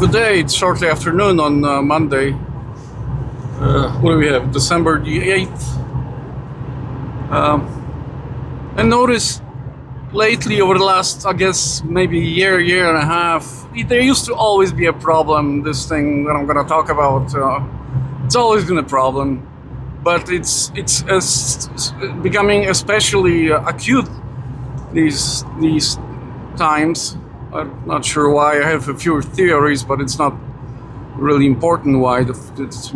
Good day. It's shortly afternoon on Monday. What do we have? December the 8th. I noticed lately over the last, I guess, maybe year and a half, there used to always be a problem, this thing that I'm going to talk about. It's always been a problem, but it's becoming especially acute these times. I'm not sure why. I have a few theories, but it's not really important why. It's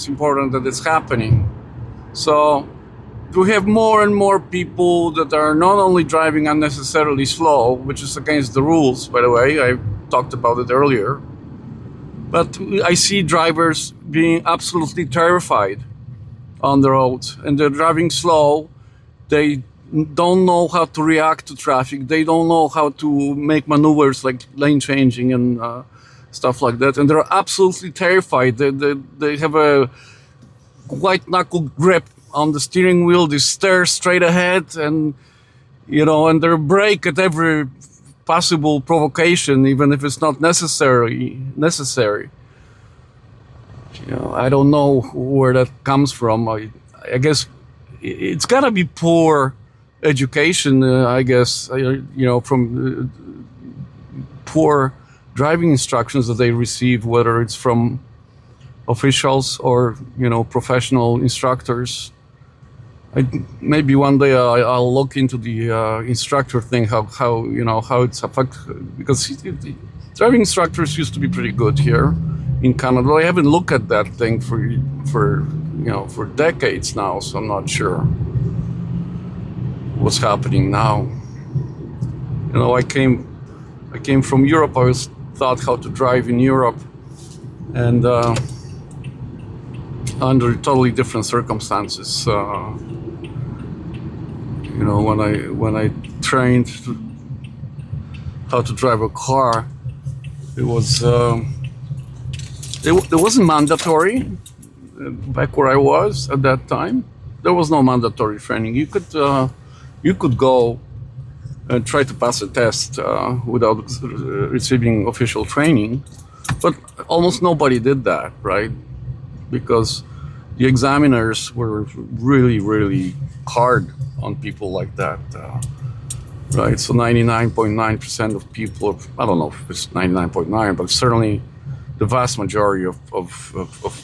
important that it's happening. So we have more and more people that are not only driving unnecessarily slow, which is against the rules, by the way. I talked about it earlier. But I see drivers being absolutely terrified on the road, and they're driving slow. They don't know how to react to traffic. They don't know how to make maneuvers like lane changing and stuff like that. And they're absolutely terrified. They have a white knuckle grip on the steering wheel. They stare straight ahead, and and they brake at every possible provocation, even if it's not necessary. I don't know where that comes from. I guess it's gotta be poor education, I guess, from poor driving instructions that they receive, whether it's from officials or, professional instructors. Maybe one day I'll look into the instructor thing, how it's affected, because driving instructors used to be pretty good here in Canada. I haven't looked at that thing for decades now, so I'm not sure what's happening now. I came from Europe. I was taught how to drive in Europe, and under totally different circumstances. When I trained how to drive a car, it wasn't mandatory back where I was at that time. There was no mandatory training. You could go and try to pass a test without receiving official training, but almost nobody did that, right? Because the examiners were really, really hard on people like that, right? So 99.9% of people, I don't know if it's 99.9, but certainly the vast majority of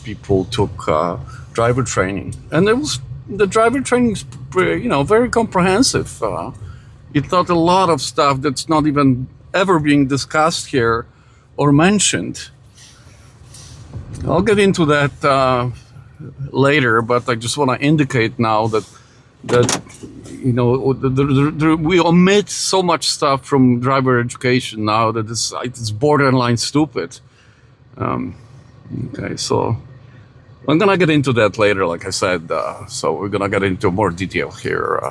people took driver training, and the driver training is, very comprehensive. It taught a lot of stuff that's not even ever being discussed here or mentioned. I'll get into that later, but I just want to indicate now that we omit so much stuff from driver education now that it's borderline stupid. Okay, so I'm gonna get into that later, like I said. So we're gonna get into more detail here.